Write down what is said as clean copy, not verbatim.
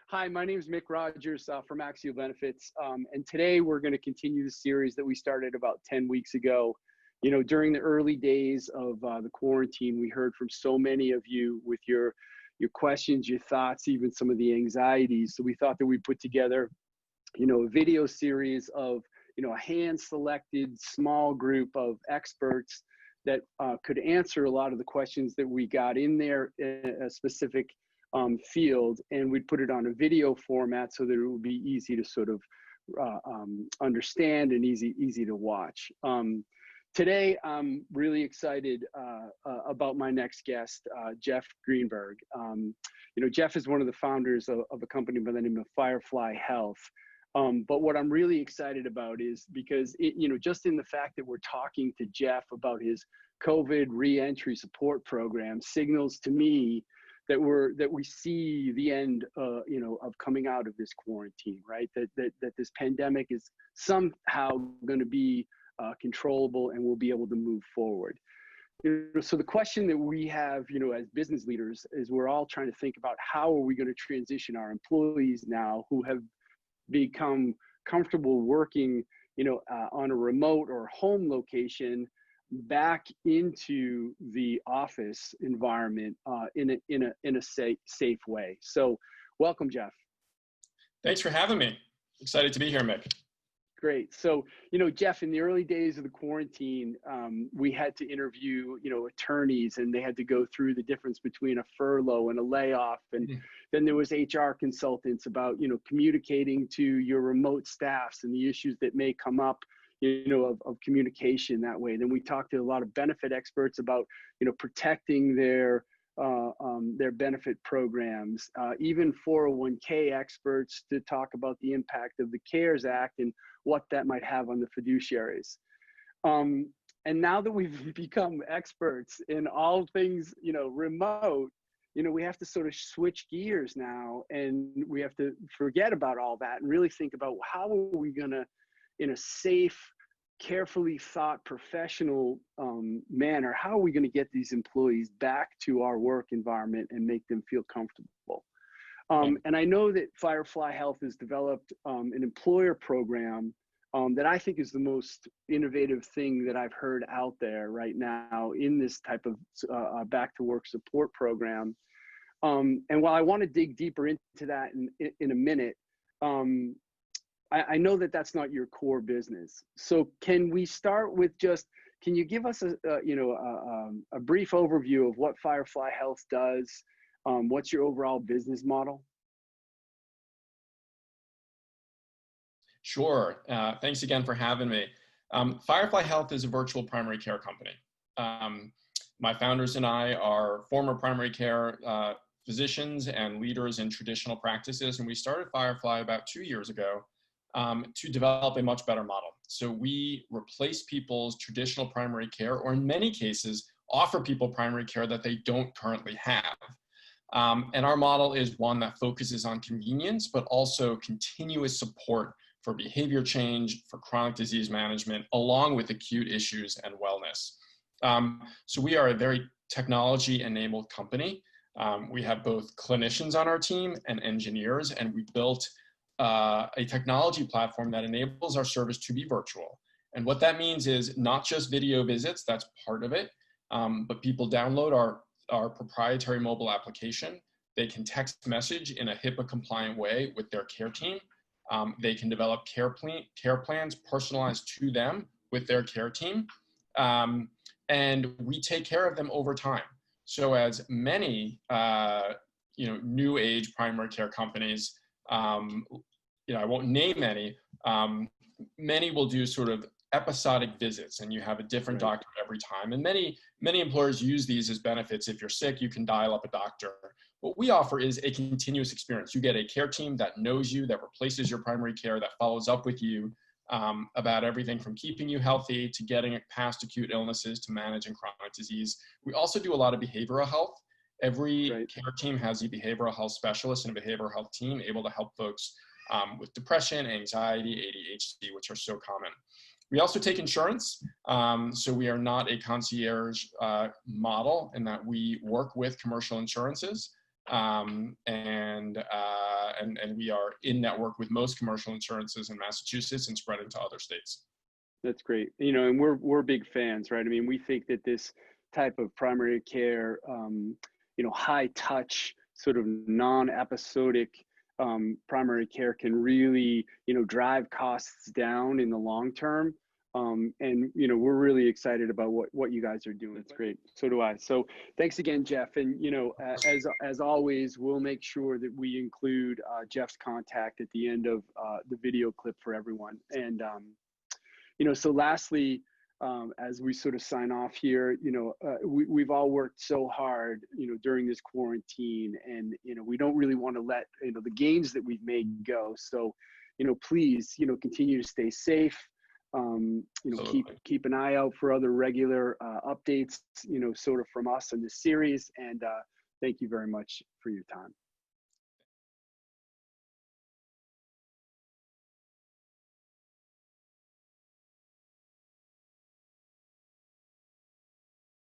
Hi, my name is Mick Rogers from Axial Benefits, and today we're going to continue the series that we started about 10 weeks ago. You know, during the early days of the quarantine, we heard from so many of you with your questions, your thoughts, even some of the anxieties. So we thought that we'd put together, a video series of, a hand-selected small group of experts that could answer a lot of the questions that we got in their specific field, and we'd put it on a video format so that it would be easy to sort of understand and easy to watch. Today, I'm really excited about my next guest, Jeff Greenberg. Jeff is one of the founders of a company by the name of Firefly Health. But what I'm really excited about is because, just in the fact that we're talking to Jeff about his COVID re-entry support program signals to me that we see the end, of coming out of this quarantine, right? That this pandemic is somehow going to be controllable and we'll be able to move forward. So the question that we have, as business leaders is we're all trying to think about how are we going to transition our employees now who have become comfortable working, on a remote or home location back into the office environment in a safe way. So welcome, Jeff. Thanks for having me. Excited to be here, Mick. Great. So, Jeff, in the early days of the quarantine, we had to interview, attorneys, and they had to go through the difference between a furlough and a layoff. And then there was HR consultants about, communicating to your remote staffs and the issues that may come up, of communication that way. Then we talked to a lot of benefit experts about, protecting their benefit programs, even 401k experts to talk about the impact of the CARES Act and what that might have on the fiduciaries. And now that we've become experts in all things, remote, we have to sort of switch gears now, and we have to forget about all that and really think about how are we going to, in a safe, carefully thought, professional manner, how are we going to get these employees back to our work environment and make them feel comfortable? And I know that Firefly Health has developed an employer program that I think is the most innovative thing that I've heard out there right now in this type of back to work support program. And while I want to dig deeper into that in a minute, I know that that's not your core business. So can we start with can you give us a brief overview of what Firefly Health does? What's your overall business model? Sure. Thanks again for having me. Firefly Health is a virtual primary care company. My founders and I are former primary care physicians and leaders in traditional practices, and we started Firefly about 2 years ago to develop a much better model. So we replace people's traditional primary care, or in many cases, offer people primary care that they don't currently have. And our model is one that focuses on convenience, but also continuous support for behavior change, for chronic disease management, along with acute issues and wellness. So we are a very technology-enabled company. We have both clinicians on our team and engineers, and we built a technology platform that enables our service to be virtual. And what that means is not just video visits, that's part of it, but people download our proprietary mobile application. They can text message in a HIPAA compliant way with their care team. They can develop care plans personalized to them with their care team. And we take care of them over time. So as many, new age primary care companies, I won't name any, many will do sort of episodic visits, and you have a different doctor every time. And many employers use these as benefits. If you're sick, you can dial up a doctor. What we offer is a continuous experience. You get a care team that knows you, that replaces your primary care, that follows up with you about everything from keeping you healthy to getting past acute illnesses to managing chronic disease. We also do a lot of behavioral health. Every care team has a behavioral health specialist and a behavioral health team able to help folks with depression, anxiety, ADHD, which are so common. We also take insurance. So we are not a concierge model in that we work with commercial insurances. And we are in network with most commercial insurances in Massachusetts and spreading to other states. That's great. You know, and we're big fans, right? I mean, we think that this type of primary care, you know, high touch, sort of non-episodic primary care can really, you know, drive costs down in the long term. And you know, we're really excited about what you guys are doing. It's great. So do I. So thanks again, Jeff. And you know, as always, we'll make sure that we include Jeff's contact at the end of the video clip for everyone. And you know, so lastly, as we sort of sign off here, you know, we've all worked so hard, you know, during this quarantine, and you know, we don't really want to let, you know, the gains that we've made go. So, you know, please, you know, continue to stay safe. You know, keep an eye out for other regular updates, you know, sort of from us in this series. And thank you very much for your time.